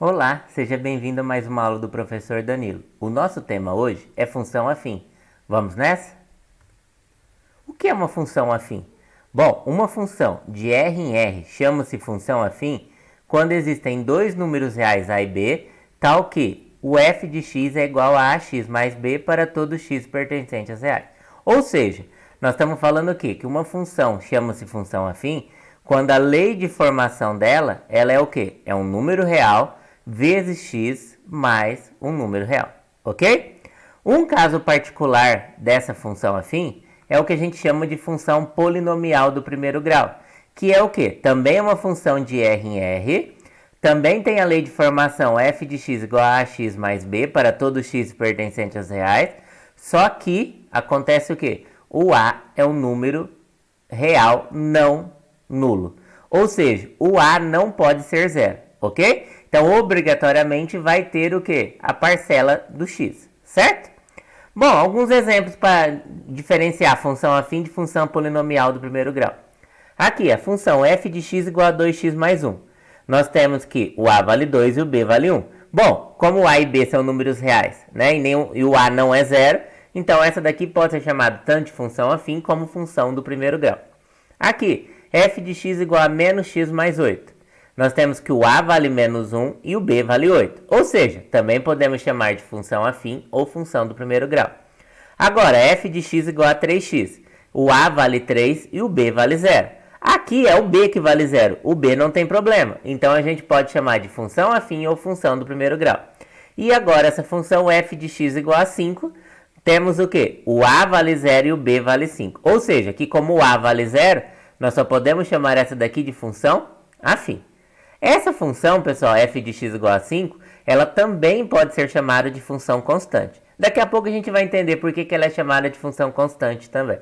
Olá, seja bem-vindo a mais uma aula do professor Danilo. O nosso tema hoje é função afim. Vamos nessa? O que é uma função afim? Bom, uma função de R em R chama-se função afim quando existem dois números reais A e B, tal que o f de x é igual a ax mais b para todo x pertencente às reais. Ou seja, nós estamos falando aqui que uma função chama-se função afim quando a lei de formação dela, ela é o quê? É um número real vezes x mais um número real, ok? Um caso particular dessa função afim é o que a gente chama de função polinomial do primeiro grau, que é o quê? Também é uma função de R em R, também tem a lei de formação f de x igual a ax mais b para todo x pertencente às reais, só que acontece o quê? O a é um número real não nulo, ou seja, o a não pode ser zero, ok? Então, obrigatoriamente, vai ter o quê? A parcela do x, certo? Bom, alguns exemplos para diferenciar a função afim de função polinomial do primeiro grau. Aqui, a função f de x igual a 2x mais 1. Nós temos que o a vale 2 e o b vale 1. Bom, como o a e b são números reais, né, e o a não é zero, então essa daqui pode ser chamada tanto de função afim como função do primeiro grau. Aqui, f de x igual a menos x mais 8. Nós temos que o a vale menos 1 e o b vale 8. Ou seja, também podemos chamar de função afim ou função do primeiro grau. Agora, f de x igual a 3x. O a vale 3 e o b vale 0. Aqui é o b que vale 0. O b não tem problema. Então, a gente pode chamar de função afim ou função do primeiro grau. E agora, essa função f de x igual a 5, temos o quê? O a vale 0 e o b vale 5. Ou seja, que como o a vale 0, nós só podemos chamar essa daqui de função afim. Essa função, pessoal, f de x igual a 5, ela também pode ser chamada de função constante. Daqui a pouco a gente vai entender por que ela é chamada de função constante também.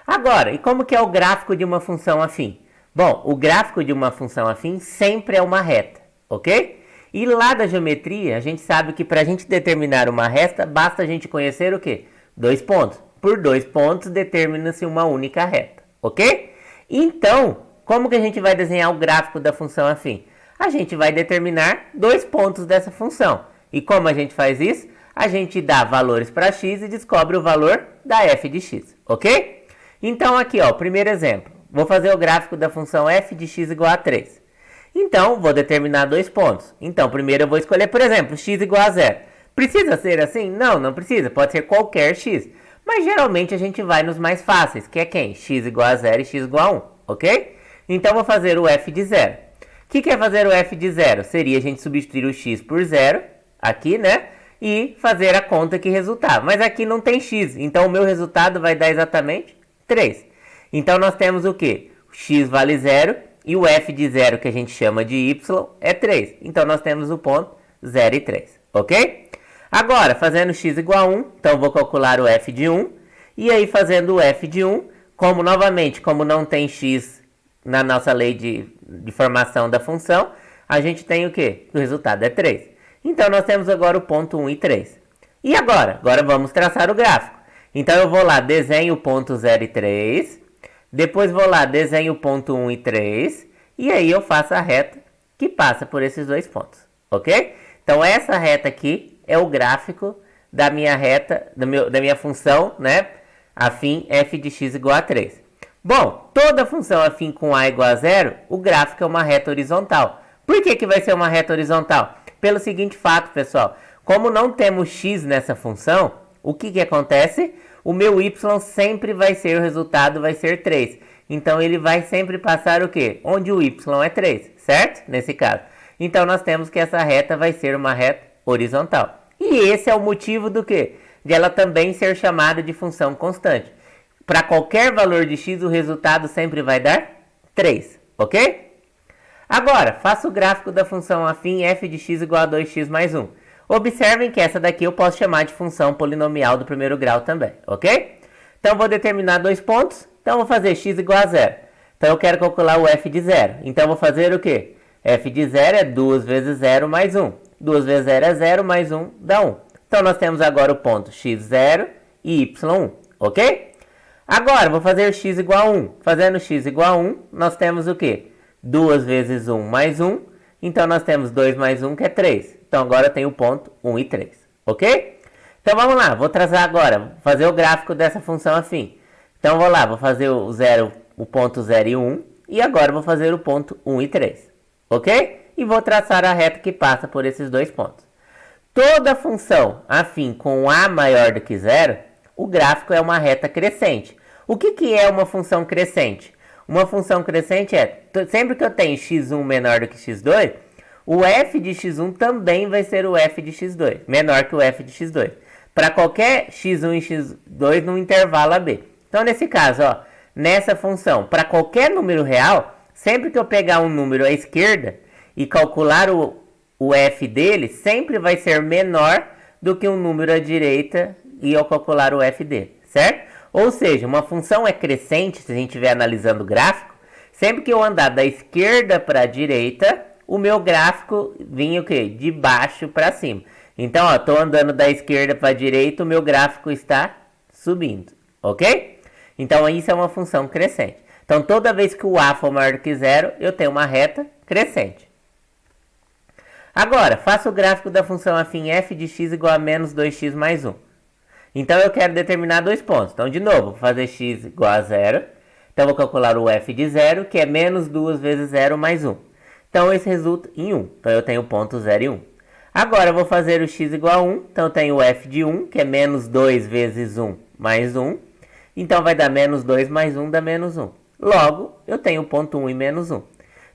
Agora, e como que é o gráfico de uma função afim? Bom, o gráfico de uma função afim sempre é uma reta, ok? E lá da geometria, a gente sabe que para a gente determinar uma reta, basta a gente conhecer o quê? Dois pontos. Por dois pontos, determina-se uma única reta, ok? Então, como que a gente vai desenhar o gráfico da função afim? A gente vai determinar dois pontos dessa função. E como a gente faz isso? A gente dá valores para x e descobre o valor da f de x, ok? Então aqui, ó, primeiro exemplo. Vou fazer o gráfico da função f de x igual a 3. Então, vou determinar dois pontos. Então, primeiro eu vou escolher, por exemplo, x igual a 0. Precisa ser assim? Não, não precisa. Pode ser qualquer x. Mas geralmente a gente vai nos mais fáceis, que é quem? X igual a 0 e x igual a 1, ok? Então, vou fazer o f de 0. O que é fazer o f de 0? Seria a gente substituir o x por 0, aqui, né? E fazer a conta que resultar. Mas aqui não tem x, então o meu resultado vai dar exatamente 3. Então, nós temos o quê? O x vale 0 e o f de 0, que a gente chama de y, é 3. Então, nós temos o ponto 0 e 3, ok? Agora, fazendo x igual a 1, então vou calcular o f de 1. E aí, fazendo o f de 1, como novamente, como não tem x na nossa lei de formação da função, a gente tem o quê? O resultado é 3. Então, nós temos agora o ponto 1 e 3. E agora? Agora vamos traçar o gráfico. Então, eu vou lá, desenho o ponto 0 e 3. Depois vou lá, desenho o ponto 1 e 3. E aí eu faço a reta que passa por esses dois pontos. Ok? Então, essa reta aqui é o gráfico da minha reta, da minha função, né? Afim f de x igual a 3. Bom, toda função afim com a igual a 0, o gráfico é uma reta horizontal. Por que vai ser uma reta horizontal? Pelo seguinte fato, pessoal. Como não temos x nessa função, o que acontece? O meu y sempre vai ser, o resultado vai ser 3. Então, ele vai sempre passar o quê? Onde o y é 3, certo? Nesse caso. Então, nós temos que essa reta vai ser uma reta horizontal. E esse é o motivo do quê? De ela também ser chamada de função constante. Para qualquer valor de x, o resultado sempre vai dar 3, ok? Agora, faço o gráfico da função afim f de x igual a 2x mais 1. Observem que essa daqui eu posso chamar de função polinomial do primeiro grau também, ok? Então, vou determinar dois pontos. Então, vou fazer x igual a 0. Então, eu quero calcular o f de 0. Então, vou fazer o quê? f de 0 é 2 vezes 0 mais 1. 2 vezes 0 é 0, mais 1 dá 1. Então, nós temos agora o ponto x0 e y1, ok? Agora, vou fazer x igual a 1. Fazendo x igual a 1, nós temos o quê? 2 vezes 1 mais 1. Então nós temos 2 mais 1, que é 3. Então agora eu tenho o ponto 1 e 3. Ok? Então vamos lá, vou traçar agora, fazer o gráfico dessa função afim. Então vou lá, vou fazer o ponto 0 e 1. E agora vou fazer o ponto 1 e 3. Ok? E vou traçar a reta que passa por esses dois pontos. Toda função afim com a maior do que zero, o gráfico é uma reta crescente. O que é uma função crescente? Uma função crescente é, sempre que eu tenho x1 menor do que x2, o f de x1 também vai ser o f de x2, menor que o f de x2. Para qualquer x1 e x2 no intervalo AB. Então, nesse caso, ó, nessa função, para qualquer número real, sempre que eu pegar um número à esquerda e calcular o f dele, sempre vai ser menor do que um número à direita e eu calcular o f dele, certo? Ou seja, uma função é crescente, se a gente estiver analisando o gráfico, sempre que eu andar da esquerda para a direita, o meu gráfico vinha o quê? De baixo para cima. Então, ó, estou andando da esquerda para a direita, o meu gráfico está subindo, ok? Então, isso é uma função crescente. Então, toda vez que o a for maior do que zero, eu tenho uma reta crescente. Agora, faça o gráfico da função afim f de x igual a menos 2x mais 1. Então, eu quero determinar dois pontos. Então, de novo, vou fazer x igual a zero. Então, vou calcular o f de zero, que é menos 2 vezes 0 mais 1. Então, esse resulta em 1. Então, eu tenho o ponto 0 e 1. Agora, eu vou fazer o x igual a 1. Então, eu tenho o f de 1, que é menos 2 vezes 1 mais 1. Então, vai dar menos 2 mais 1 dá menos 1. Logo, eu tenho o ponto 1 e menos 1.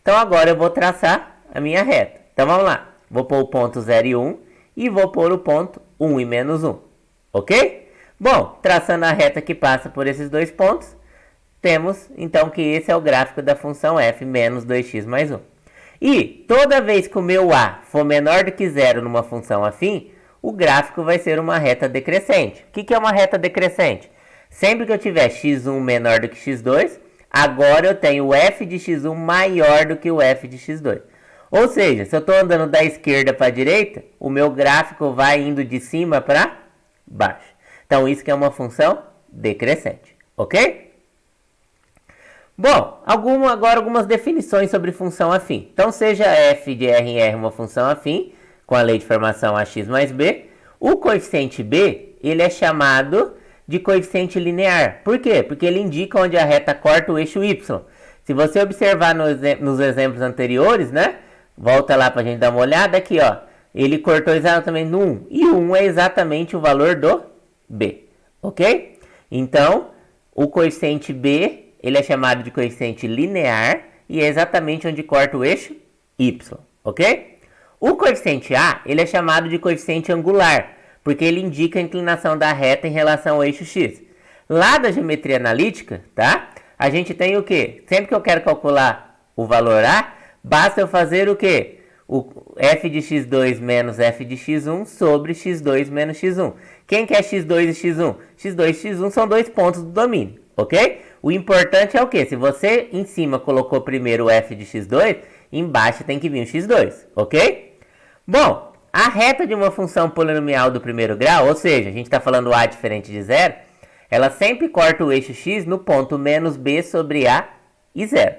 Então, agora eu vou traçar a minha reta. Então, vamos lá. Vou pôr o ponto 0 e 1 e vou pôr o ponto 1 e menos 1. Ok? Bom, traçando a reta que passa por esses dois pontos, temos então que esse é o gráfico da função f menos 2x mais 1. E toda vez que o meu a for menor do que zero numa função afim, o gráfico vai ser uma reta decrescente. O que é uma reta decrescente? Sempre que eu tiver x1 menor do que x2, agora eu tenho o f de x1 maior do que o f de x2. Ou seja, se eu estou andando da esquerda para a direita, o meu gráfico vai indo de cima para baixo. Então, isso que é uma função decrescente, ok? Bom, agora algumas definições sobre função afim. Então, seja f de r em r uma função afim, com a lei de formação ax mais b, o coeficiente b, ele é chamado de coeficiente linear. Por quê? Porque ele indica onde a reta corta o eixo y. Se você observar nos exemplos anteriores, né? Volta lá para a gente dar uma olhada aqui, ó. Ele cortou exatamente no 1. E o 1 é exatamente o valor do b, ok? Então, o coeficiente b, ele é chamado de coeficiente linear e é exatamente onde corta o eixo y, ok? O coeficiente a, ele é chamado de coeficiente angular, porque ele indica a inclinação da reta em relação ao eixo x. Lá da geometria analítica, tá? A gente tem o quê? Sempre que eu quero calcular o valor a, basta eu fazer o quê? O f de x2 menos f de x1 sobre x2 menos x1. Quem que é x2 e x1? x2 e x1 são dois pontos do domínio, ok? O importante é o quê? Se você em cima colocou primeiro o f de x2, embaixo tem que vir o x2, ok? Bom, a reta de uma função polinomial do primeiro grau, ou seja, a gente está falando a diferente de zero, ela sempre corta o eixo x no ponto menos b sobre a e zero.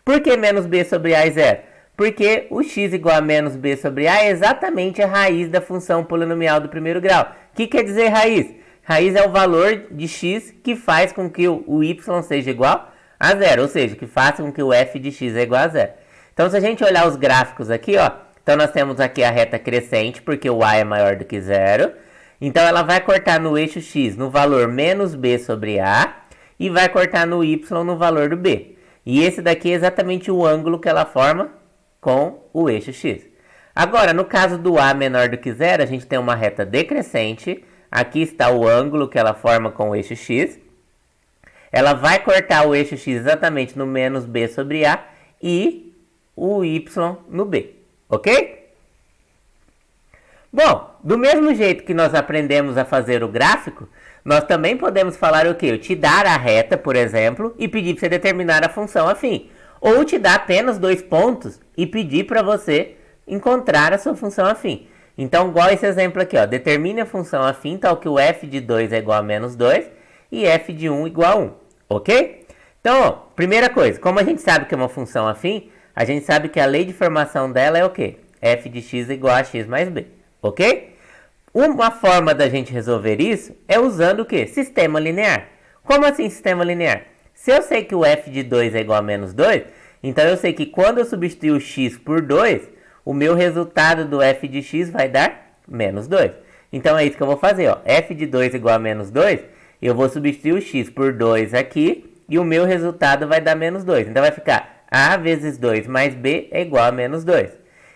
Por que menos b sobre a e zero? Porque o x igual a menos b sobre a é exatamente a raiz da função polinomial do primeiro grau. O que quer dizer raiz? Raiz é o valor de x que faz com que o y seja igual a zero, ou seja, que faça com que o f de x é igual a zero. Então, se a gente olhar os gráficos aqui, ó, então nós temos aqui a reta crescente, porque o a é maior do que zero. Então, ela vai cortar no eixo x no valor menos b sobre a e vai cortar no y no valor do b. E esse daqui é exatamente o ângulo que ela forma com o eixo x. Agora, no caso do a menor do que zero, a gente tem uma reta decrescente. Aqui está o ângulo que ela forma com o eixo x. Ela vai cortar o eixo x exatamente no menos b sobre a e o y no b, ok? Bom, do mesmo jeito que nós aprendemos a fazer o gráfico, nós também podemos falar o quê? Eu te dar a reta, por exemplo, e pedir para você determinar a função afim. Ou te dar apenas dois pontos e pedir para você encontrar a sua função afim. Então, igual esse exemplo aqui, ó, determine a função afim tal que o f de 2 é igual a menos 2 e f de 1 igual a 1, ok? Então, ó, primeira coisa, como a gente sabe que é uma função afim, A gente sabe que a lei de formação dela é o quê? F de x é igual a x mais b, ok? Uma forma da gente resolver isso é usando o quê? Sistema linear. Como assim sistema linear? Se eu sei que o f de 2 é igual a menos 2, então eu sei que quando eu substituir o x por 2, o meu resultado do f de x vai dar menos 2. Então é isso que eu vou fazer, ó. F de 2 igual a menos 2, eu vou substituir o x por 2 aqui, e o meu resultado vai dar menos 2. Então vai ficar a vezes 2 mais b é igual a menos 2.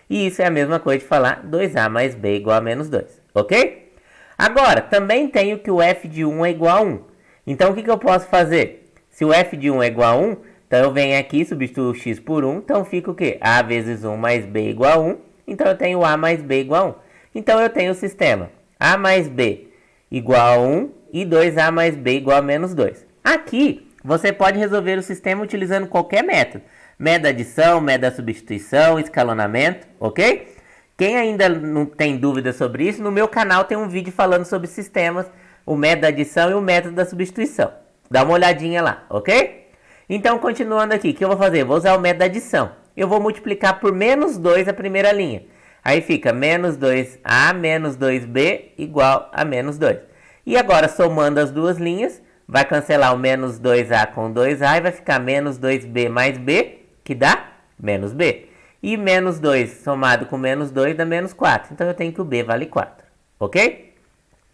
E isso é a mesma coisa de falar 2a mais b é igual a menos 2, ok? Agora, também tenho que o f de 1 é igual a 1. Então o que eu posso fazer? Se o f de 1 é igual a 1, então eu venho aqui, substituo o x por 1, então fica o quê? A vezes 1 mais b é igual a 1, então eu tenho a mais b igual a 1. Então eu tenho o sistema a mais b igual a 1 e 2a mais b igual a menos 2. Aqui, você pode resolver o sistema utilizando qualquer método. Método da adição, método da substituição, escalonamento, ok? Quem ainda não tem dúvida sobre isso, no meu canal tem um vídeo falando sobre sistemas, o método da adição e o método da substituição. Dá uma olhadinha lá, ok? Então, continuando aqui, o que eu vou fazer? Vou usar o método da adição. Eu vou multiplicar por menos 2 a primeira linha. Aí fica menos 2a menos 2b igual a menos 2. E agora, somando as duas linhas, vai cancelar o menos 2a com 2a e vai ficar menos 2b mais b, que dá menos b. E menos 2 somado com menos 2 dá menos 4. Então eu tenho que o b vale 4. Ok?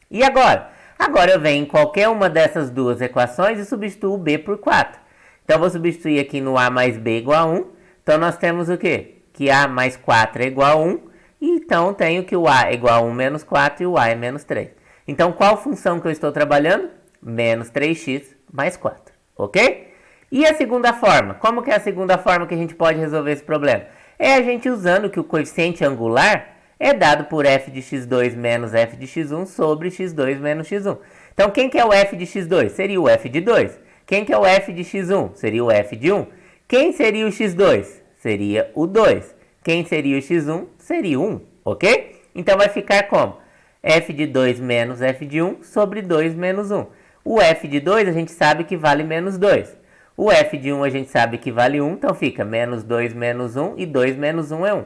E agora? Agora eu venho em qualquer uma dessas duas equações e substituo o b por 4. Então eu vou substituir aqui no a mais b igual a 1. Então nós temos o quê? Que a mais 4 é igual a 1. E então tenho que o a é igual a 1 menos 4 e o a é menos 3. Então qual função que eu estou trabalhando? Menos 3x mais 4. Ok? E a segunda forma? Como que é a segunda forma que a gente pode resolver esse problema? É a gente usando que o coeficiente angular é dado por f de x2 menos f de x1 sobre x2 menos x1. Então, quem que é o f de x2? Seria o f de 2. Quem que é o f de x1? Seria o f de 1. Quem seria o x2? Seria o 2. Quem seria o x1? Seria o 1, ok? Então, vai ficar como? F de 2 menos f de 1 sobre 2 menos 1. O f de 2 a gente sabe que vale menos 2. O f de 1 a gente sabe que vale 1, então fica menos 2 menos 1 e 2 menos 1 é 1.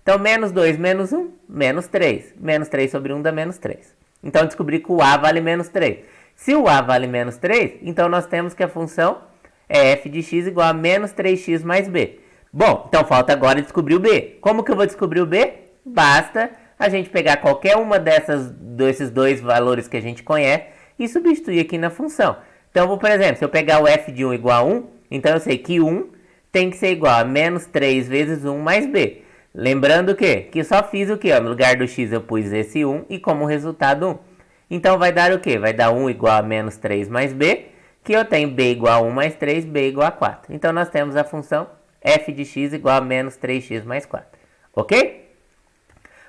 Então, menos 2 menos 1, menos 3. Menos 3 sobre 1 dá menos 3. Então, descobri que o a vale menos 3. Se o a vale menos 3, então nós temos que a função é f de x igual a menos 3x mais b. Bom, então falta agora descobrir o b. Como que eu vou descobrir o b? Basta a gente pegar qualquer uma desses dois valores que a gente conhece e substituir aqui na função. Então, por exemplo, se eu pegar o f de 1 igual a 1, então eu sei que 1 tem que ser igual a menos 3 vezes 1 mais b. Lembrando que eu só fiz o quê? No lugar do x eu pus esse 1 e como resultado 1. Então vai dar o quê? Vai dar 1 igual a menos 3 mais b, que eu tenho b igual a 1 mais 3, b igual a 4. Então nós temos a função f de x igual a menos 3x mais 4. Ok?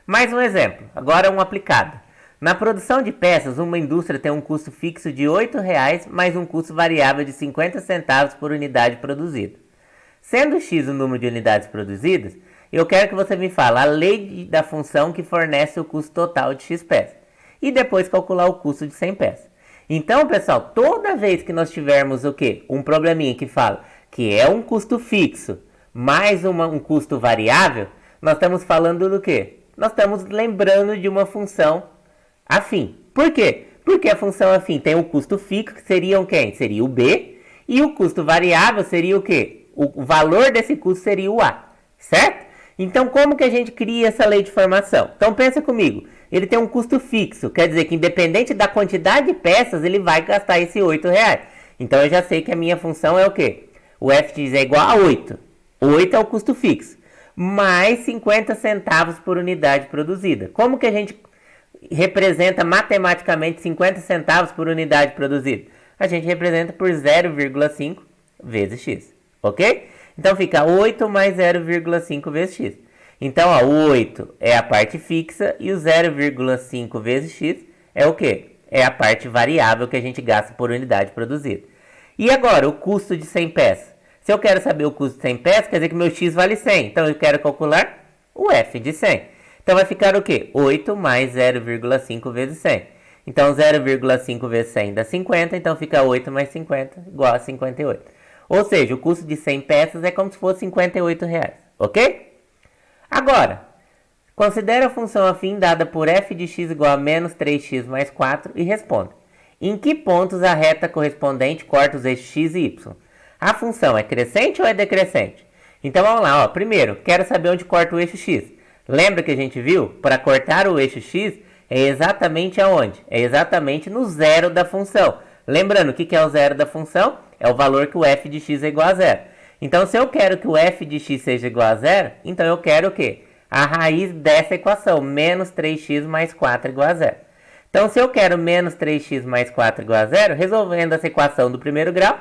Mais um exemplo, agora um aplicado. Na produção de peças, uma indústria tem um custo fixo de R$ 8,00 mais um custo variável de 50 centavos por unidade produzida. Sendo x o número de unidades produzidas, eu quero que você me fale a lei da função que fornece o custo total de x peças. E depois calcular o custo de 100 peças. Então, pessoal, toda vez que nós tivermos o quê? Um probleminha que fala que é um custo fixo mais um custo variável, nós estamos falando do quê? Nós estamos lembrando de uma função afim. Por quê? Porque a função afim tem um custo fixo, que seriam quem? Seria o b, e o custo variável seria o quê? O valor desse custo seria o a, certo? Então, como que a gente cria essa lei de formação? Então, pensa comigo. Ele tem um custo fixo, quer dizer que independente da quantidade de peças, ele vai gastar esse R$ 8,00. Então, eu já sei que a minha função é o quê? O f de x é igual a 8. 8 é o custo fixo, mais 50 centavos por unidade produzida. Como que a gente representa matematicamente 50 centavos por unidade produzida? A gente representa por 0,5 vezes x, ok? Então fica 8 mais 0,5 vezes x. Então, ó, o 8 é a parte fixa e o 0,5 vezes x é o quê? É a parte variável que a gente gasta por unidade produzida. E agora, o custo de 100 peças. Se eu quero saber o custo de 100 peças, quer dizer que meu x vale 100. Então, eu quero calcular o f de 100. Então, vai ficar o quê? 8 mais 0,5 vezes 100. Então, 0,5 vezes 100 dá 50. Então, fica 8 mais 50 igual a 58. Ou seja, o custo de 100 peças é como se fosse R$ 58,00. ok? Agora, considere a função afim dada por f de x igual a menos 3x mais 4 e responda. Em que pontos a reta correspondente corta os eixos x e y? A função é crescente ou é decrescente? Então vamos lá, ó. Primeiro, quero saber onde corta o eixo x. Lembra que a gente viu? Para cortar o eixo x é exatamente aonde? É exatamente no zero da função. Lembrando, o que é o zero da função? É o valor que o f de x é igual a zero. Então, se eu quero que o f de x seja igual a zero, então eu quero o quê? A raiz dessa equação, menos 3x mais 4 igual a zero. Então, se eu quero menos 3x mais 4 igual a zero, resolvendo essa equação do primeiro grau,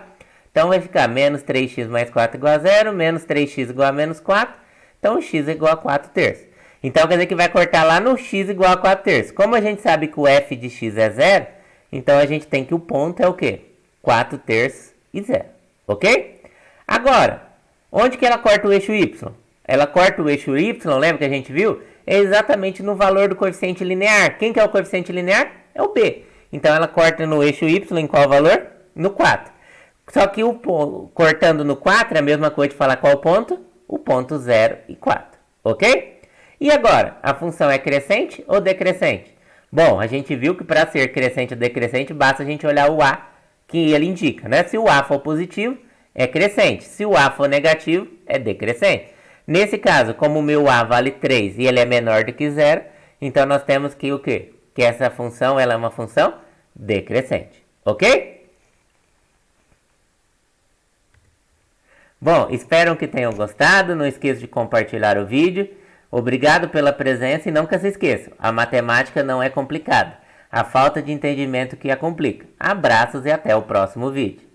então vai ficar menos 3x mais 4 igual a zero, menos 3x igual a menos 4, então x é igual a 4 terços. Então, quer dizer que vai cortar lá no x igual a 4 terços. Como a gente sabe que o f de x é zero, então a gente tem que o ponto é o quê? 4 terços e zero, ok? Agora, onde que ela corta o eixo y? Ela corta o eixo y, lembra que a gente viu? É exatamente no valor do coeficiente linear. Quem que é o coeficiente linear? É o b. Então ela corta no eixo y em qual valor? No 4. Só que cortando no 4 é a mesma coisa de falar qual ponto? O ponto 0 e 4, ok? E agora, a função é crescente ou decrescente? Bom, a gente viu que para ser crescente ou decrescente, basta a gente olhar o a que ele indica, né? Se o a for positivo, é crescente. Se o a for negativo, é decrescente. Nesse caso, como o meu a vale 3 e ele é menor do que 0, então nós temos que o quê? Que essa função ela é uma função decrescente, ok? Bom, espero que tenham gostado. Não esqueça de compartilhar o vídeo. Obrigado pela presença e nunca se esqueçam, a matemática não é complicada. A falta de entendimento que a complica. Abraços e até o próximo vídeo.